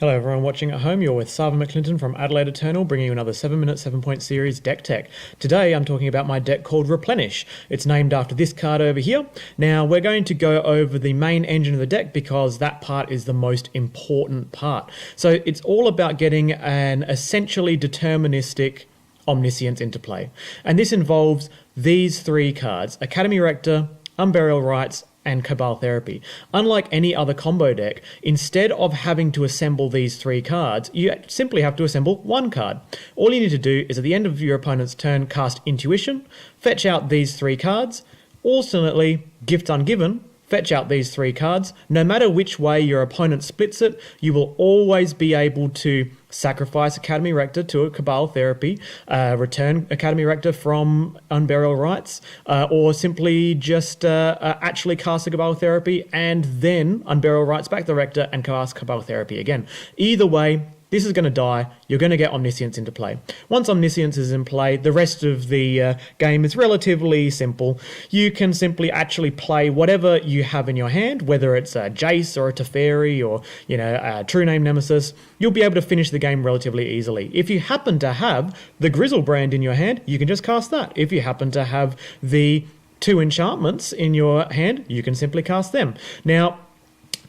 Hello everyone watching at home, you're with Sava McClinton from Adelaide Eternal, bringing you another 7-minute 7-point series deck tech. Today I'm talking about my deck called Replenish. It's named after this card over here. Now we're going to go over the main engine of the deck because that part is the most important part. So it's all about getting an essentially deterministic Omniscience into play. And this involves these three cards, Academy Rector, Unburial Rites, and Cabal Therapy. Unlike any other combo deck, instead of having to assemble these three cards, you simply have to assemble one card. All you need to do is at the end of your opponent's turn, cast Intuition, fetch out these three cards, alternately Gifts Ungiven, fetch out these three cards. No matter which way your opponent splits it, you will always be able to sacrifice Academy Rector to a Cabal Therapy, return Academy Rector from Unburial Rites, or simply just actually cast a Cabal Therapy and then Unburial Rites back the Rector and cast Cabal Therapy again. Either way, this is going to die. You're going to get Omniscience into play. Once Omniscience is in play, the rest of the game is relatively simple. You can simply actually play whatever you have in your hand, whether it's a Jace or a Teferi or a True-Name Nemesis. You'll be able to finish the game relatively easily. If you happen to have the Griselbrand in your hand, you can just cast that. If you happen to have the two enchantments in your hand, you can simply cast them. Now,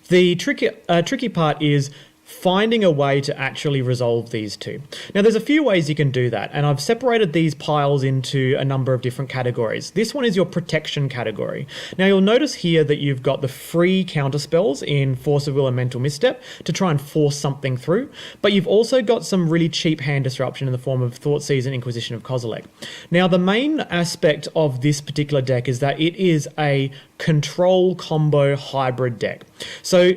the tricky part is finding a way to actually resolve these two. Now, there's a few ways you can do that, and I've separated these piles into a number of different categories. This one is your protection category. Now, you'll notice here that you've got the free counterspells in Force of Will and Mental Misstep to try and force something through, but you've also got some really cheap hand disruption in the form of Thoughtseize and Inquisition of Kozilek. Now, the main aspect of this particular deck is that it is a control combo hybrid deck. So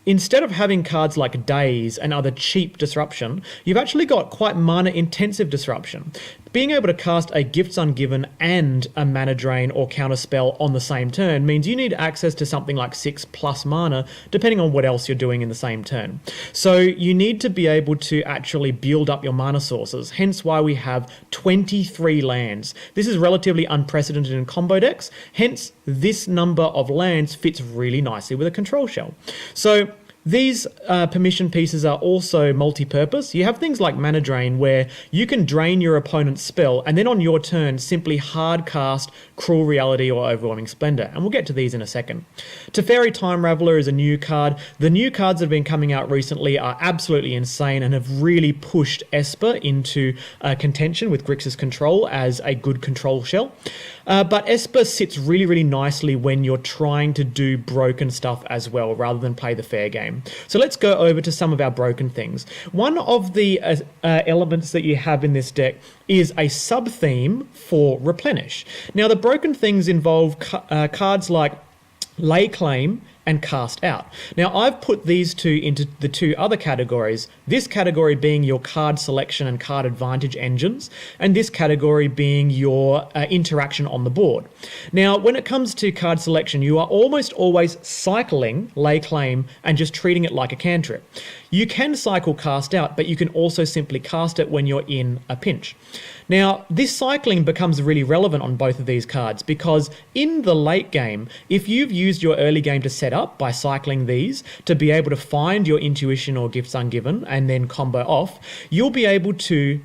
instead of having cards like Daze and other cheap disruption, you've actually got quite mana-intensive disruption. Being able to cast a Gifts Ungiven and a Mana Drain or Counterspell on the same turn means you need access to something like 6+ mana, depending on what else you're doing in the same turn. So you need to be able to actually build up your mana sources, hence why we have 23 lands. This is relatively unprecedented in combo decks, hence this number of lands fits really nicely with a control shell. So these permission pieces are also multi-purpose. You have things like Mana Drain where you can drain your opponent's spell and then on your turn simply hard cast Cruel Reality or Overwhelming Splendor, and we'll get to these in a second. Teferi Time Raveler is a new card. The new cards that have been coming out recently are absolutely insane and have really pushed Esper into contention with Grixis control as a good control shell. But Esper sits really, really nicely when you're trying to do broken stuff as well, rather than play the fair game. So let's go over to some of our broken things. One of the elements that you have in this deck is a sub-theme for Replenish. Now, the broken things involve cards like Lay Claim and Cast Out. Now, I've put these two into the two other categories, this category being your card selection and card advantage engines, and this category being your interaction on the board. Now, when it comes to card selection, you are almost always cycling Lay Claim and just treating it like a cantrip. You can cycle Cast Out, but you can also simply cast it when you're in a pinch. Now, this cycling becomes really relevant on both of these cards because in the late game, if you've used your early game to set up by cycling these to be able to find your Intuition or Gifts Ungiven and then combo off, you'll be able to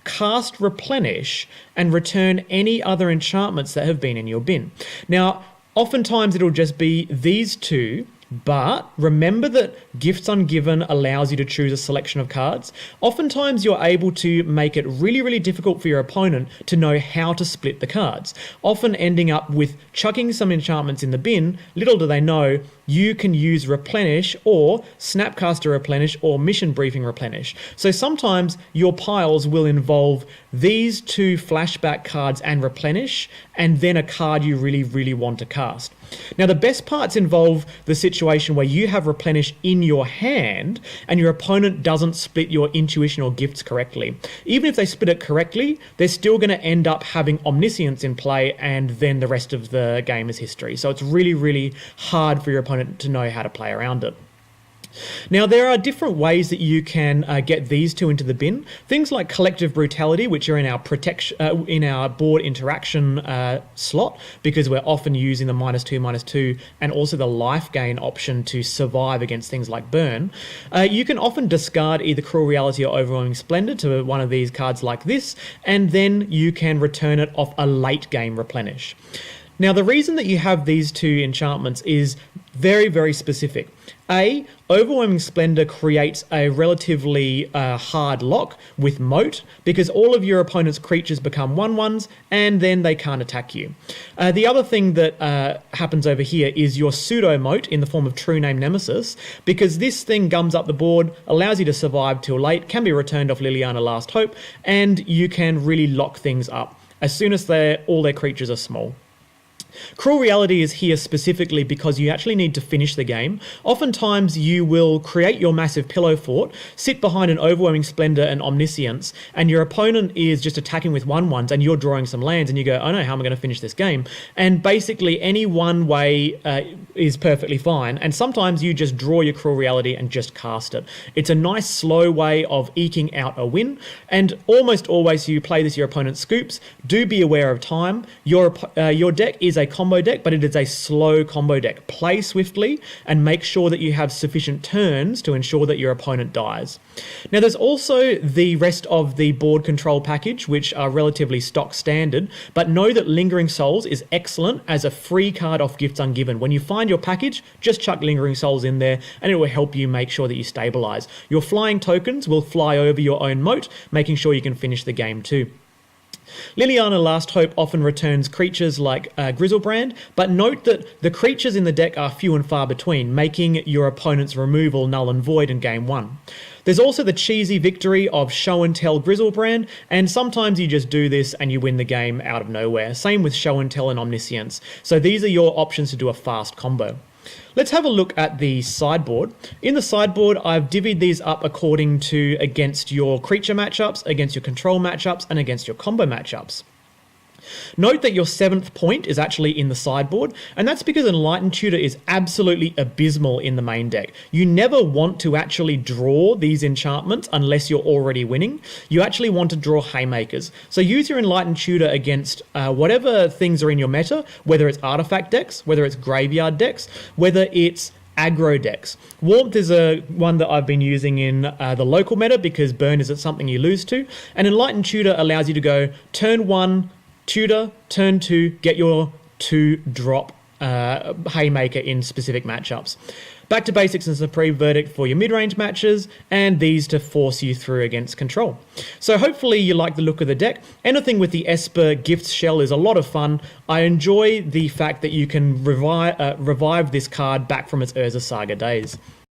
cast Replenish and return any other enchantments that have been in your bin. Now, oftentimes it'll just be these two, but remember that Gifts Ungiven allows you to choose a selection of cards. Oftentimes you're able to make it really, really difficult for your opponent to know how to split the cards, often ending up with chucking some enchantments in the bin. Little do they know, you can use Replenish or Snapcaster Replenish or Mission Briefing Replenish. So sometimes your piles will involve these two flashback cards and Replenish, and then a card you really, really want to cast. Now, the best parts involve the situation where you have Replenish in your hand and your opponent doesn't split your Intuition or Gifts correctly. Even if they split it correctly, they're still going to end up having Omniscience in play, and then the rest of the game is history. So it's really, really hard for your opponent to know how to play around it. Now, there are different ways that you can get these two into the bin. Things like Collective Brutality, which are in our in our board interaction slot, because we're often using the -2/-2 and also the life gain option to survive against things like burn. You can often discard either Cruel Reality or Overwhelming Splendor to one of these cards like this, and then you can return it off a late game Replenish. Now, the reason that you have these two enchantments is very, very specific. A, Overwhelming Splendor creates a relatively hard lock with moat, because all of your opponent's creatures become 1/1s and then they can't attack you. The other thing that happens over here is your pseudo moat in the form of True-Name Nemesis, because this thing gums up the board, allows you to survive till late, can be returned off Liliana Last Hope, and you can really lock things up as soon as all their creatures are small. Cruel Reality is here specifically because you actually need to finish the game. Oftentimes you will create your massive pillow fort, sit behind an Overwhelming Splendor and Omniscience, and your opponent is just attacking with 1/1s and you're drawing some lands and you go, oh no, how am I going to finish this game? And basically any one way is perfectly fine, and sometimes you just draw your Cruel Reality and just cast it. It's a nice slow way of eking out a win, and almost always you play this, your opponent scoops. Do be aware of time. Your deck is a combo deck, but it is a slow combo deck. Play swiftly and make sure that you have sufficient turns to ensure that your opponent dies. Now, there's also the rest of the board control package, which are relatively stock standard, but know that Lingering Souls is excellent as a free card off Gifts Ungiven. When you find your package, just chuck Lingering Souls in there and it will help you make sure that you stabilize. Your flying tokens will fly over your own moat, making sure you can finish the game too. Liliana Last Hope often returns creatures like Griselbrand, but note that the creatures in the deck are few and far between, making your opponent's removal null and void in game 1. There's also the cheesy victory of Show and Tell Griselbrand, and sometimes you just do this and you win the game out of nowhere. Same with Show and Tell and Omniscience. So these are your options to do a fast combo. Let's have a look at the sideboard. In the sideboard, I've divvied these up according to against your creature matchups, against your control matchups, and against your combo matchups. Note that your 7th point is actually in the sideboard, and that's because Enlightened Tutor is absolutely abysmal in the main deck. You never want to actually draw these enchantments unless you're already winning. You actually want to draw Haymakers. So use your Enlightened Tutor against whatever things are in your meta, whether it's artifact decks, whether it's graveyard decks, whether it's aggro decks. Warmth is one that I've been using in the local meta because burn isn't something you lose to, and Enlightened Tutor allows you to go turn 1, Tutor, turn 2, get your 2-drop Haymaker in specific matchups. Back to basics and Supreme Verdict for your mid-range matches, and these to force you through against control. So hopefully you like the look of the deck. Anything with the Esper Gifts shell is a lot of fun. I enjoy the fact that you can revive this card back from its Urza Saga days.